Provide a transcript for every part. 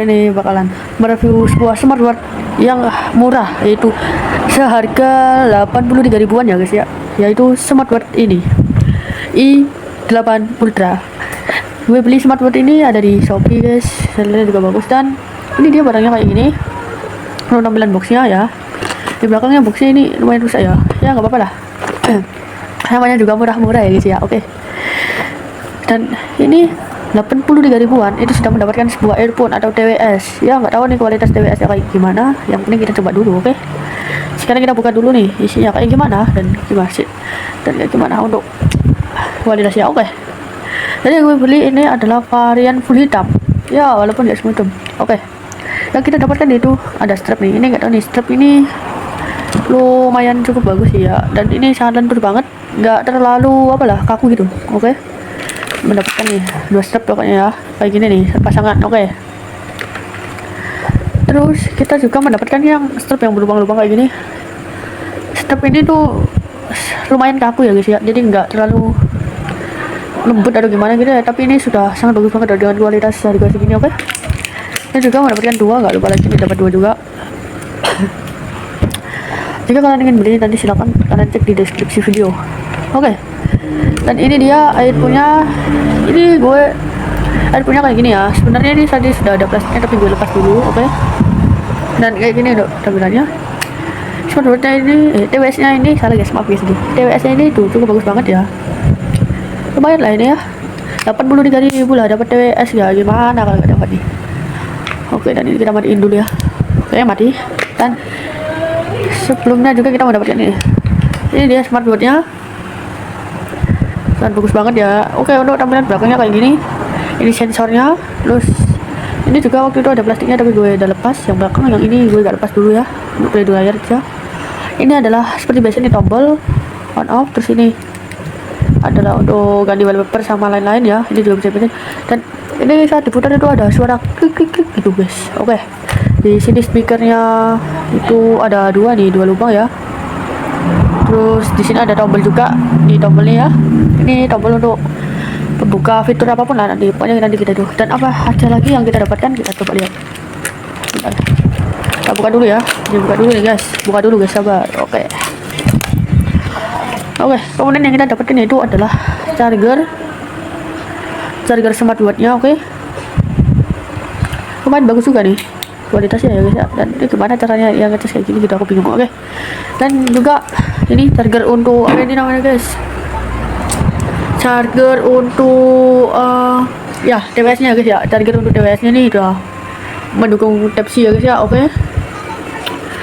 ini bakalan mereview sebuah smartwatch yang murah, yaitu seharga 83 ribuan ya guys ya, yaitu smartwatch ini i8 Ultra. Gue beli smartwatch ini ada di Shopee guys, hasilnya juga bagus, dan ini dia barangnya kayak gini. Kalau tampilan boxnya ya, di belakangnya boxnya ini lumayan rusak ya, ya nggak apa-apa lah. Namanya juga murah-murah ya guys ya. Oke. Dan ini 83 ribuan itu sudah mendapatkan sebuah earphone atau TWS. Ya nggak tahu nih kualitas TWS nya kayak gimana, yang penting kita coba dulu. Oke. Sekarang kita buka dulu nih isinya kayak gimana dan gimana sih, dan kayak gimana untuk kualitasnya. Oke. Jadi gue beli ini adalah varian full hitam ya, walaupun nggak semua hitam. Oke. Yang kita dapatkan itu ada strap nih. Ini nggak tahu nih, strap ini lumayan cukup bagus sih ya, dan ini sangat lentur banget, nggak terlalu apalah kaku gitu. Oke. Mendapatkan nih 2 strap pokoknya ya, kayak gini nih pasangan. Oke. Terus kita juga mendapatkan yang strap yang berlubang-lubang kayak gini. Strap ini tuh lumayan kaku ya guys ya, jadi nggak terlalu lembut atau gimana gitu ya, tapi ini sudah sangat bagus banget dengan kualitas harga segini. Oke. Ini juga mendapatkan 2, nggak lupa lagi dapat 2 juga. Jika kalian ingin beli nanti silakan kalian cek di deskripsi video. Oke. Dan ini dia earphone-nya. Ini gue earphone-nya kayak gini ya. Sebenarnya ini tadi sudah ada plastiknya tapi gue lepas dulu. Oke. Dan kayak gini dok tampilannya. Smartwatch-nya ini TWS-nya ini salah guys, maaf guys. TWS-nya ini tuh cukup bagus banget ya. Lumayan lah ini ya. 83 ribu lah dapat TWS ya, gimana kalau nggak dapat nih. Oke, dan ini kita matiin dulu ya. Oke, mati. Dan sebelumnya juga kita mendapatkan ini. Ini dia smartwatch-nya. Dan bagus banget ya. Oke, untuk tampilan belakangnya kayak gini. Ini sensornya. Terus ini juga waktu itu ada plastiknya tapi gue udah lepas. Yang belakang, yang ini gue gak lepas dulu ya, untuk play layar aja. Ini adalah seperti biasa, ini tombol on off. Terus ini adalah untuk ganti wallpaper sama lain-lain ya. Ini juga bisa pilih. Dan ini saat diputar itu ada suara klik klik klik gitu guys. Oke. Di sini speakernya itu ada 2 nih, 2 lubang ya. Terus di sini ada tombol juga di tombolnya ya. Ini tombol untuk membuka fitur apapun lah nanti, pokoknya nanti kita dulu. Dan apa aja lagi yang kita dapatkan, kita coba lihat. Bentar. Kita buka dulu ya. Ini buka dulu nih guys. Buka dulu guys, sabar. Oke. Oke, kemudian yang kita dapatkan itu adalah charger smartwatch-nya. Oke. Lumayan bagus juga nih kualitasnya ya guys ya. Dan ini gimana caranya yang ngecas kayak gini gitu, aku bingung. Oke. Dan juga ini charger untuk apa ini namanya guys, charger untuk ya TWS nya guys ya. Charger untuk TWS nya ini udah mendukung Type-C ya guys ya. Oke.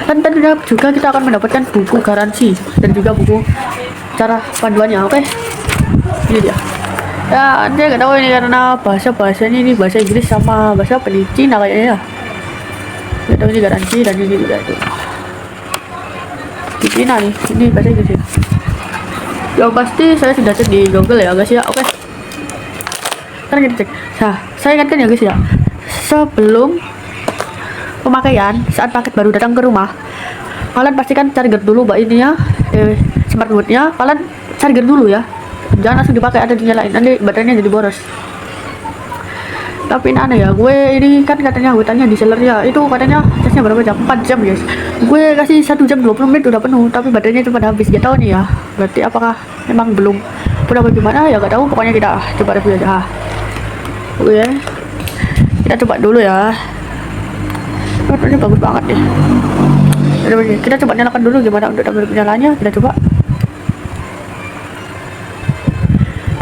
Dan tadi juga kita akan mendapatkan buku garansi dan juga buku cara panduannya. Oke. Ini dia ya. Dia nggak tahu ini karena bahasanya ini bahasa Inggris sama bahasa Cina kayaknya ya. Nggak tahu ini garansi, dan ini juga itu di Cina nih, ini bahasa Inggris ya. Yang pasti saya sudah cek di Google ya guys ya. Oke. Sekarang kita cek. Nah, saya ingatkan ya guys ya, sebelum pemakaian, saat paket baru datang ke rumah, kalian pastikan charger dulu ininya, smartwatch-nya kalian charger dulu ya. Jangan langsung dipakai atau dinyalain, nanti baterainya jadi boros. Tapi ini aneh ya, gue ini kan katanya gue tanya di sellernya itu katanya casnya berapa jam, 4 jam guys. Gue kasih 1 jam 20 menit udah penuh, tapi baterainya cuma habis. Gak tahu nih ya, berarti apakah memang belum udah bagaimana ya, gak tahu. Pokoknya kita coba review aja. Oke, kita coba dulu ya. Baterainya bagus banget ya. Kita coba nyalakan dulu gimana untuk tampil penyalaannya. Kita coba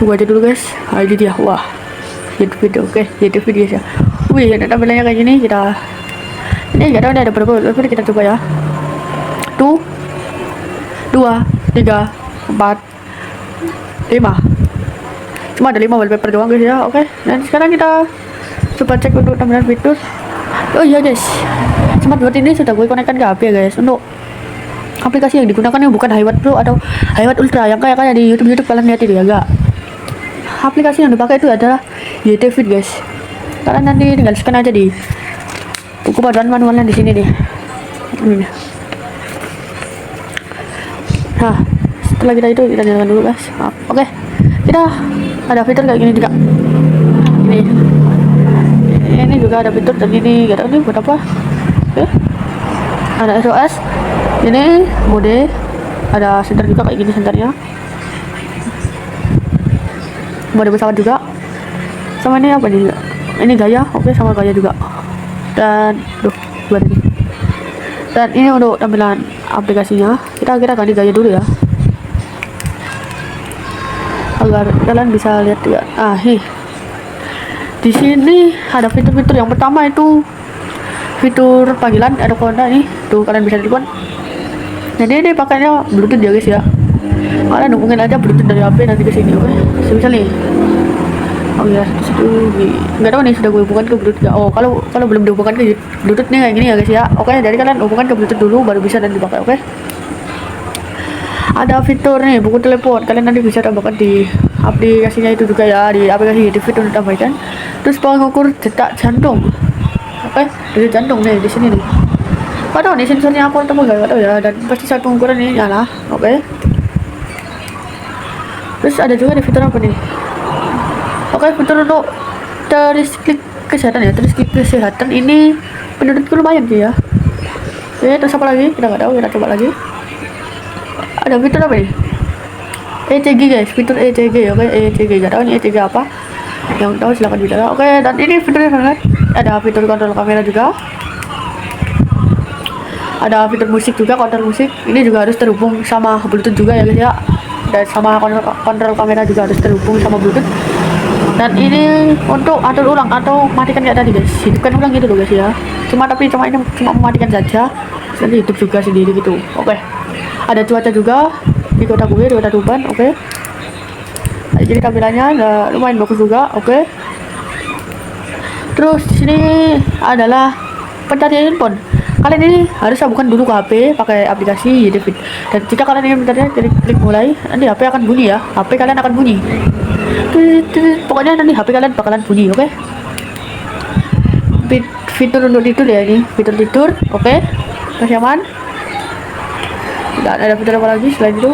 tunggu aja dulu guys. Nah, ini dia. Wah, YouTube video. Oke, YouTube video ya. Wih, ada tampilannya kayak gini. Kita ini nggak tahu ini ada berapa, tapi kita coba ya. 1 2 3 4 5. Cuma ada 5 wallpaper doang guys ya. Oke. Dan sekarang kita coba cek untuk tampilan fitur. Oh iya guys, smartwatch ini sudah gue konekkan ke HP ya guys. Untuk aplikasi yang digunakan yang bukan iWatch Pro atau iWatch Ultra yang kayak di YouTube kalian lihat itu ya, enggak. Aplikasi yang dipakai itu adalah YT-Fit guys. Kalian nanti tinggal scan aja di buku panduan manualnya di sini nih. Nah, setelah kita nyalakan dulu guys. Oke. Kita ada fitur kayak gini juga. Ini ini juga ada fitur dan ini gak tahu nih buat apa. Oke, ada SOS, ini mode, ada senter juga kayak gini senternya, mode pesawat juga, sama ini apa nih, ini gaya, oke, sama gaya juga, dan buat ini. Dan ini untuk tampilan aplikasinya. Kita ganti gaya dulu ya, agar kalian bisa lihat juga. Nih di sini ada fitur-fitur. Yang pertama itu fitur panggilan, ada kontak nih, tuh kalian bisa telepon. Jadi ini pakainya Bluetooth ya guys ya. Kalian hubungin aja Bluetooth dari HP nanti ke sini, oke? Semisal nih, oh ya, situ nggak tahu nih sudah gue hubungkan ke Bluetooth ya. Oh, kalau belum dihubungkan ke Bluetooth nih kayak gini ya guys ya. Oke, jadi kalian hubungkan ke Bluetooth dulu baru bisa dan dipakai, oke? Ada fitur nih buku telepon, kalian nanti bisa tambahkan di aplikasinya itu juga ya, di aplikasi di fitur tambahkan. Terus pengukur detak jantung, oke? Detak jantung nih di sini nih. Gak tahu nih sensornya aku atau enggak tahu ya, dan pasti satu pengukuran ini nyala, oke? Terus ada juga di fitur apa nih? Oke, fitur untuk klik kesehatan ya, klik kesehatan ini menurutku lumayan sih ya. Oke, terus apa lagi? Kita nggak tahu, kita coba lagi. Ada fitur apa nih? ECG guys, fitur ECG, oke? ECG, nggak tahu ini ECG apa? Yang tahu silahkan bicara. Oke, dan ini fiturnya sangat. Ada fitur kontrol kamera juga. Ada fitur musik juga, kontrol musik. Ini juga harus terhubung sama Bluetooth juga ya guys ya. Dan sama kontrol kamera juga harus terhubung sama Bluetooth. Dan ini untuk atur ulang atau matikan kayak tadi guys, hidupkan ulang gitu loh guys ya. Cuma ini cuma mematikan saja, nanti hidup juga sendiri gitu. Oke. Ada cuaca juga di kota gue, di kota Tuban, oke. Jadi tampilannya lumayan bagus juga, oke. Terus di sini adalah pencarian handphone. Kalian ini harus sambungkan dulu ke HP pakai aplikasi David. Dan jika kalian ingin mencarinya, klik mulai, nanti HP akan bunyi ya. HP kalian akan bunyi. Pokoknya nanti HP kalian bakalan bunyi, oke? Fitur untuk tidur ya ini, fitur tidur, oke? Masih aman. Dan ada fitur apa lagi selain itu?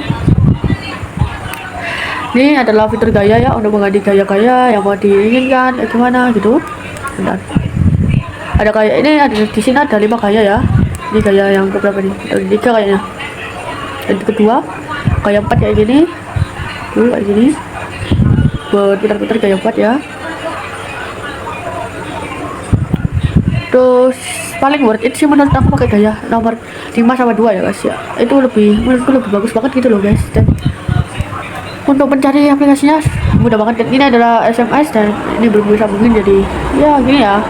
Ini adalah fitur gaya ya, untuk mengganti gaya-gaya yang mau diinginkan, gimana gitu. Bentar. Ada gaya ini, ada di sini ada 5 gaya ya. Ini gaya yang keberapa nih? Ada 3 kayaknya. Dan kedua, gaya 4 kayak gini. Kayak gini. Berputar-putar gaya 4 ya. Terus paling worth it sih menurut aku pakai gaya nomor 5 sama 2 ya guys ya. Itu menurutku lebih bagus banget gitu loh guys. Dan untuk mencari aplikasinya mudah banget. Dan ini adalah SMS dan ini belum bisa mungkin jadi ya gini ya.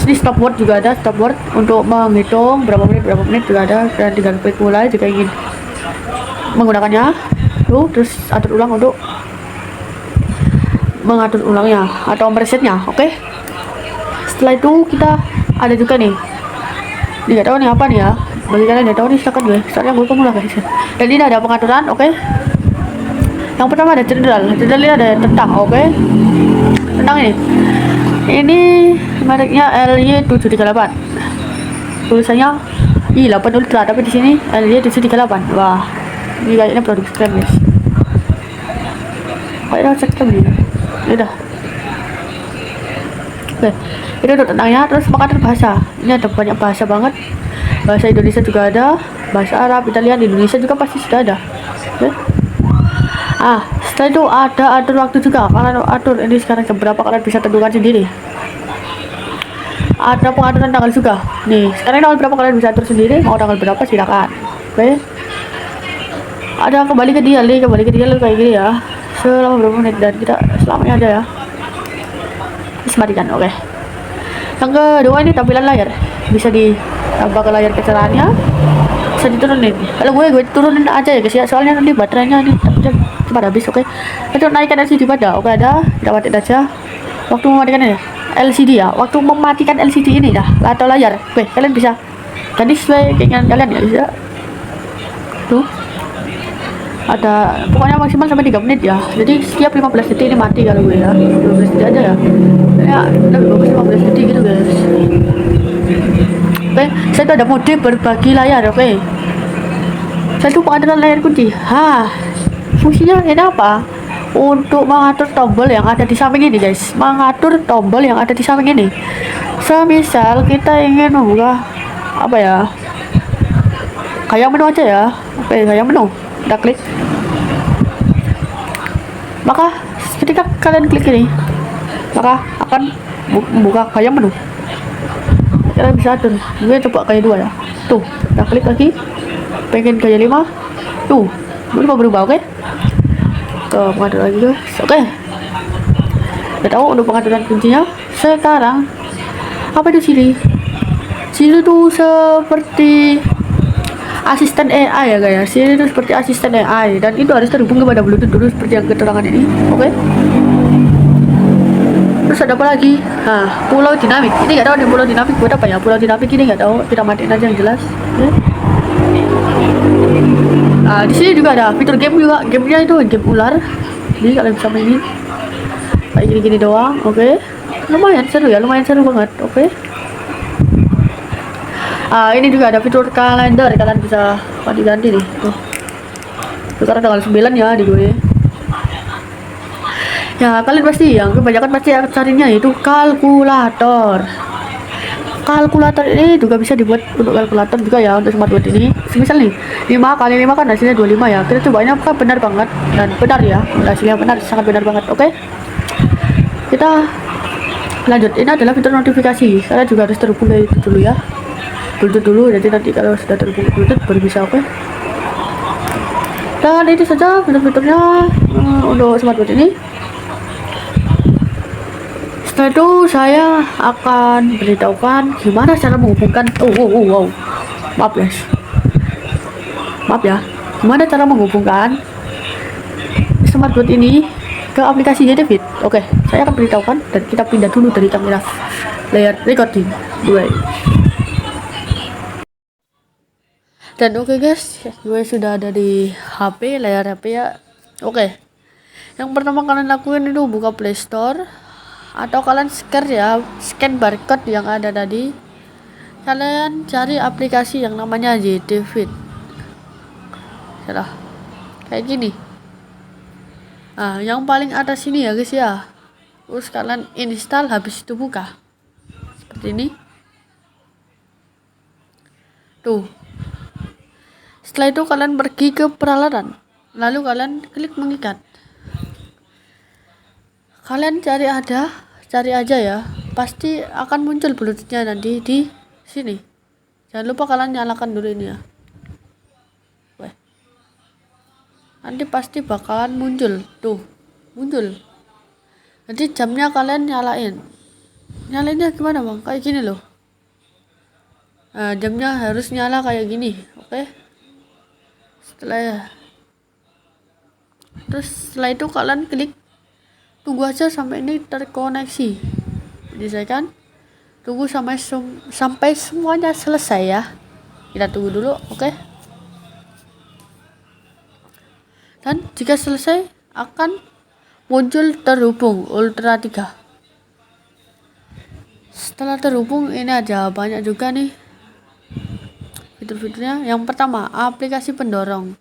Ini stopwatch juga ada, stopwatch untuk menghitung berapa menit juga ada, dan tinggal klik mulai jika ingin menggunakannya. Terus atur ulang untuk mengatur ulangnya atau meresetnya, oke? Setelah itu kita ada juga nih, nggak tahu nih apa nih ya, bagi kalian yang tahu nih silakan guys, soalnya gue pemula guys. Dan ini ada pengaturan, oke? Yang pertama ada general ini ada tentang, oke? Tentang ini mereknya LY738, tulisannya i8 Ultra, tapi di sini LY738. Wah, ini kayaknya produk keren guys, kayaknya cek nih. Udah, oke, itu untuk tentangnya. Terus pengatur bahasa, ini ada banyak bahasa banget, bahasa Indonesia juga ada, bahasa Arab, Italian, Indonesia juga pasti sudah ada, oke. Setelah itu ada atur waktu juga. Kalian atur ini sekarang jam berapa, kalian bisa tentukan sendiri. Ada pengaturan tanggal juga nih, sekarang tanggal berapa kalian bisa atur sendiri, mau tanggal berapa silakan, oke. Ada kembali ke dial kayak gini ya, selama berapa menit, dan kita selamanya ada ya. Terus matikan, oke. Yang kedua ini tampilan layar, bisa ditambah ke layar kecerahannya, bisa diturunin. Kalau gue turunin aja ya guys ya, soalnya nanti baterainya ini cepat habis, oke. Itu naikkan LCD pada, oke, ada, kita matiin aja. Waktu mematikan ya LCD ya, waktu mematikan LCD ini dah atau layar, oke, kalian bisa ganti sesuai keinginan kalian ya guys ya. Tuh ada pokoknya maksimal sampai 3 menit ya, jadi setiap 15 detik ini mati kalau gue ya, 15 detik aja ya, ya lebih bagus 15 detik gitu guys. Oke, saya tuh ada mode berbagi layar, oke. Saya tuh pengaturan layar kunci, fungsinya ini apa? untuk mengatur tombol yang ada di samping ini guys, mengatur tombol yang ada di samping ini. Semisal kita ingin membuka apa ya, kayak menu aja ya. Oke, kayak menu kita klik, maka ketika kalian klik ini maka akan membuka kayak menu. Kalian bisa atur, gue coba kayak 2 ya, tuh kita klik lagi, pengen kayak 5, tuh berubah. Oke, ke pengaturan lagi guys. Oke, udah tahu untuk pengaturan kuncinya. Sekarang apa itu sini tuh seperti asisten AI ya guys. Sini tuh seperti asisten AI dan itu harus terhubung kepada Bluetooth dulu seperti yang keterangan ini. Oke, terus ada apa lagi? Nah, pulau dinamik ini nggak tahu di pulau dinamik buat apa ya. Pulau dinamik ini nggak tahu, kita matiin aja yang jelas. Oke. Nah, di sini juga ada fitur game juga. Gamenya itu game ular, jadi kalian bisa mainin kayak gini doang. Oke, lumayan seru ya, lumayan seru banget. Oke. Ini juga ada fitur kalender, kalian bisa ganti-ganti nih. Tuh. Sekarang tanggal 9 ya di gue. Ya, kalian pasti yang kebanyakan pasti carinya itu kalkulator. Kalkulator ini juga bisa dibuat untuk kalkulator juga ya, untuk smartwatch ini. Misal nih 5 kali 5 kan hasilnya 25 ya. Kita cobanya kan benar banget dan benar ya. Hasilnya benar, sangat benar banget. Oke. Kita lanjut. Ini adalah fitur notifikasi. Kalian juga harus terhubung dari itu dulu ya. Bluetooth dulu, jadi nanti kalau sudah terhubung Bluetooth baru bisa. Oke. Dan itu saja fitur-fiturnya untuk smartwatch ini. Setelah itu saya akan beritahukan gimana cara menghubungkan wow. Maaf ya, gimana cara menghubungkan smartwatch ini ke aplikasi JDFit. Oke, saya akan beritahukan dan kita pindah dulu dari kamera layar recording 2. Dan oke guys, gue sudah ada di HP, layar HP ya. Oke, yang pertama kalian lakuin itu buka Play Store atau kalian scan barcode yang ada tadi. Kalian cari aplikasi yang namanya JDFit. Salah, kayak gini. Nah, yang paling atas sini ya guys ya. Terus kalian install, habis itu buka seperti ini. Tuh. Setelah itu kalian pergi ke peralatan, lalu kalian klik mengikat. Kalian cari aja ya, pasti akan muncul Bluetoothnya nanti di sini. Jangan lupa kalian nyalakan dulu ini ya. Weh. Nanti pasti bakalan muncul, tuh muncul. Nanti jamnya kalian nyalainnya gimana bang? Kayak gini loh. Nah, jamnya harus nyala kayak gini, oke? Setelah itu kalian klik, tunggu aja sampai ini terkoneksi. Jadi saya kan tunggu sampai semuanya selesai ya. Kita tunggu dulu, oke? Dan jika selesai akan muncul terhubung Ultra 3. Setelah terhubung ini ada banyak juga nih fitur-fiturnya. Yang pertama, aplikasi pendorong.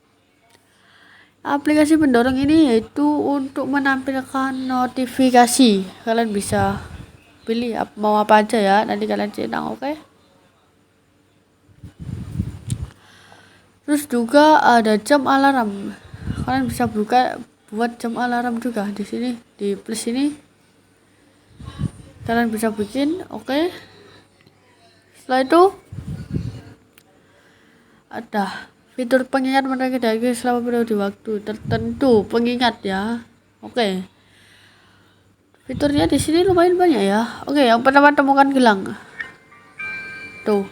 Aplikasi pendorong ini yaitu untuk menampilkan notifikasi. Kalian bisa pilih mau apa aja ya, nanti kalian centang, oke? Terus juga ada jam alarm. Kalian bisa buat jam alarm juga di sini, di plus ini. Kalian bisa bikin, oke? Setelah itu ada fitur pengingat menarik dari selama periode waktu tertentu, pengingat ya. Oke. Fiturnya di sini lumayan banyak ya. Oke, yang pertama temukan gelang. Tuh.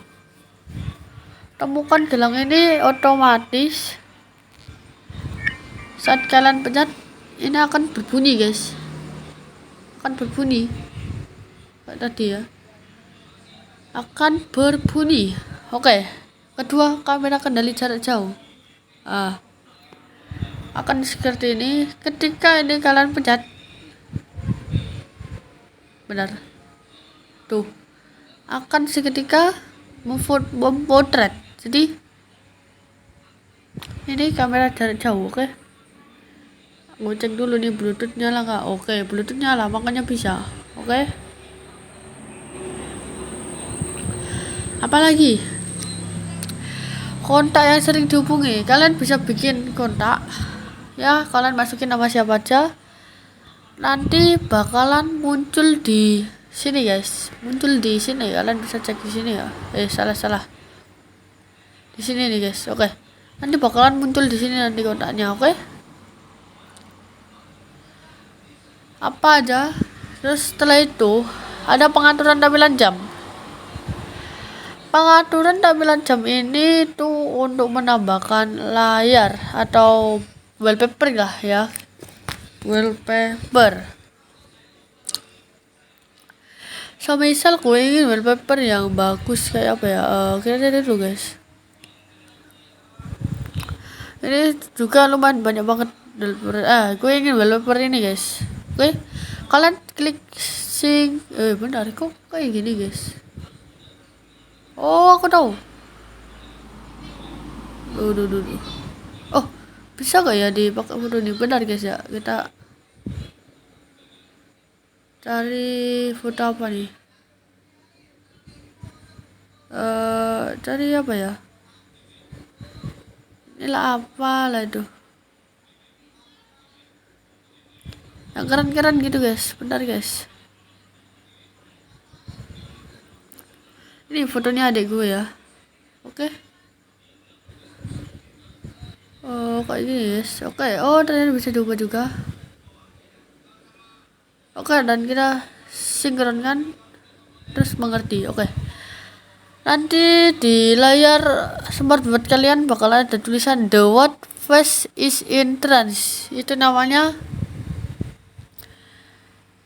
Temukan gelang ini otomatis saat kalian pencet ini akan berbunyi, guys. Akan berbunyi. Kayak tadi ya. Akan berbunyi. Oke. Kedua, kamera kendali jarak jauh. Akan seperti ini ketika ini kalian pencet. Benar. Tuh. Akan seketika memotret. Jadi ini kamera jarak jauh, oke? Ngecek dulu nih bluetooth nyala nggak. Oke, bluetooth nyala, makanya bisa. Oke, apalagi kontak yang sering dihubungi, kalian bisa bikin kontak ya, kalian masukin nama siapa aja, nanti bakalan muncul di sini guys, muncul di sini, kalian bisa cek di sini ya. Salah di sini nih guys. Oke, nanti bakalan muncul di sini nanti kontaknya. Oke, apa aja. Terus setelah itu ada pengaturan tampilan jam. Pengaturan tampilan jam ini tuh untuk menambahkan layar atau wallpaper lah ya, wallpaper. So misal gue ingin wallpaper yang bagus kayak apa ya, kira-kira itu guys. Ini juga lumayan banyak banget wallpaper. Gue ingin wallpaper ini guys. Oke, kalian klik sing. Bentar, kok kayak gini guys. Oh, aku tahu. Duh. Oh, bisa gak ya dipakai foto ini? Bentar guys ya, kita cari foto apa nih? Cari apa ya? Inilah apa lah itu? Yang keren-keren gitu guys. Bentar guys. Ini fotonya adik gue ya. Oke. Oh, kayak gini guys. Oke. Oh, ternyata bisa diubah juga. Oke, dan kita sinkronkan terus mengerti. Oke. Nanti di layar smartboard kalian bakal ada tulisan the what face is in trance. Itu namanya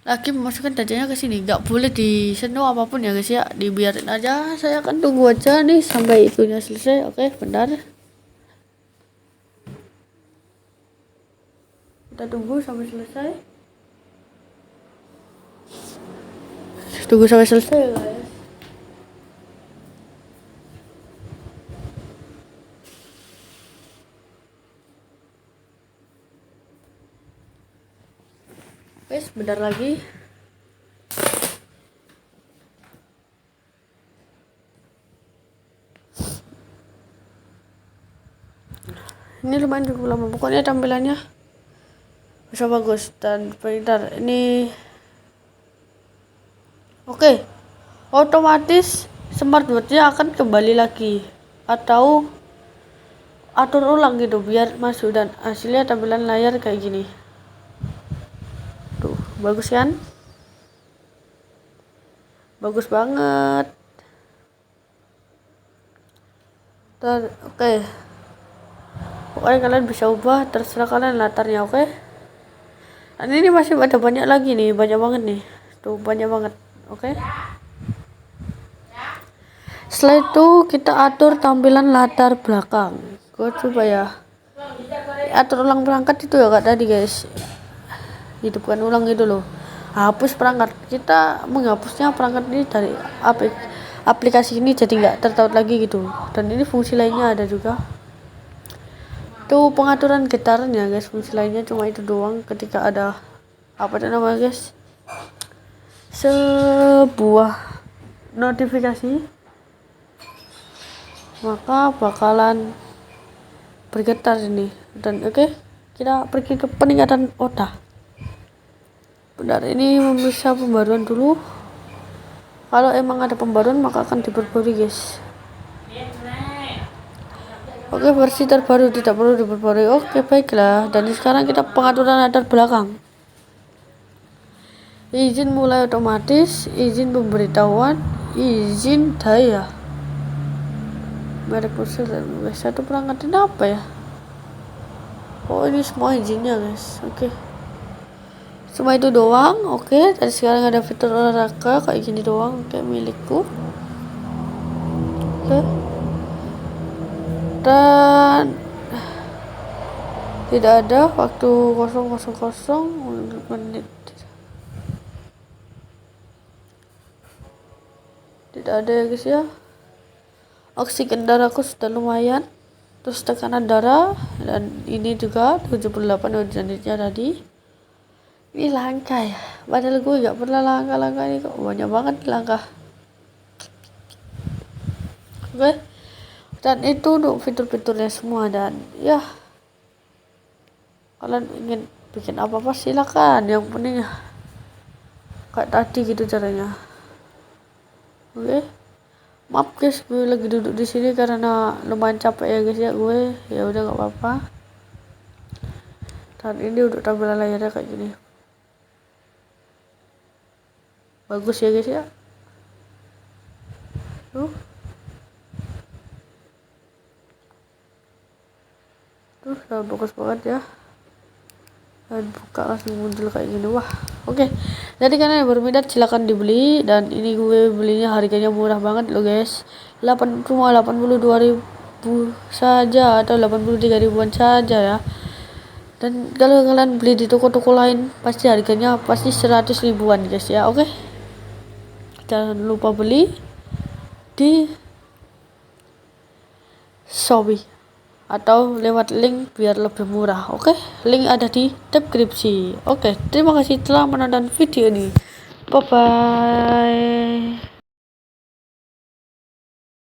lagi memasukkan datanya ke sini. Nggak boleh disentuh apapun ya guys ya. Dibiarin aja. Saya akan tunggu aja nih sampai itunya selesai. Oke, bentar. Kita tunggu sampai selesai. Tunggu sampai selesai guys. Guys, bentar lagi. Ini lumayan cukup lama. Pokoknya tampilannya bisa bagus dan bentar ini. Oke, otomatis smartboardnya akan kembali lagi atau atur ulang gitu biar masuk dan hasilnya tampilan layar kayak gini. Tuh, bagus kan? Bagus banget. Oke. Pokoknya kalian bisa ubah, terserah kalian latarnya. Oke. Dan ini masih ada banyak lagi nih, banyak banget nih. Tuh, banyak banget. Oke. Setelah itu kita atur tampilan latar belakang. Gue coba ya. Atur ulang perangkat itu ya kak tadi guys. Hidupkan ulang gitu loh. Hapus perangkat. Kita menghapusnya perangkat ini dari aplikasi ini jadi nggak tertaut lagi gitu. Dan ini fungsi lainnya ada juga. Itu pengaturan getarannya guys. Fungsi lainnya cuma itu doang. Ketika ada apa namanya guys, sebuah notifikasi, maka bakalan bergetar ini. Dan oke, kita pergi ke peningkatan otak. Benar, ini bisa pembaruan dulu. Kalau emang ada pembaruan maka akan diperbarui guys. Oke, versi terbaru tidak perlu diperbarui. Oke, baiklah. Dan sekarang kita pengaturan latar belakang. Izin mulai otomatis, izin pemberitahuan, izin daya. Merek ponsel dan satu perangkat ini apa ya? Oh, ini semua izinnya guys. Oke. Cuma itu doang. Oke, tadi sekarang ada fitur olahraga kayak gini doang. Oke, milikku. Oke. Dan tidak ada waktu 000 menit. Tidak ada ya guys ya. Oksigen darahku sudah lumayan. terus tekanan darah, dan ini juga 78 unitnya tadi. Ini langka ya, padahal gue gak pernah langka ini kok banyak banget langka. Oke, dan itu untuk fitur-fiturnya semua. Dan ya, kalian ingin bikin apa silakan, yang penting kayak tadi gitu caranya. Oke, maaf guys, gue lagi duduk di sini karena lumayan capek ya guys ya. Gue ya udah gak apa-apa. Dan ini untuk tampilan layarnya kayak gini, bagus ya guys ya. Tuh bagus banget ya. Dan buka langsung muncul kayak gini. Wah, oke. Jadi kalian yang berminat silahkan dibeli. Dan ini gue belinya harganya murah banget loh guys, cuma 82.000 saja atau 83 ribuan saja ya. Dan kalau kalian beli di toko-toko lain pasti harganya pasti 100 ribuan guys ya. Oke, jangan lupa beli di Shopee atau lewat link biar lebih murah. Oke, link ada di deskripsi. Oke, terima kasih telah menonton video ini. Bye bye.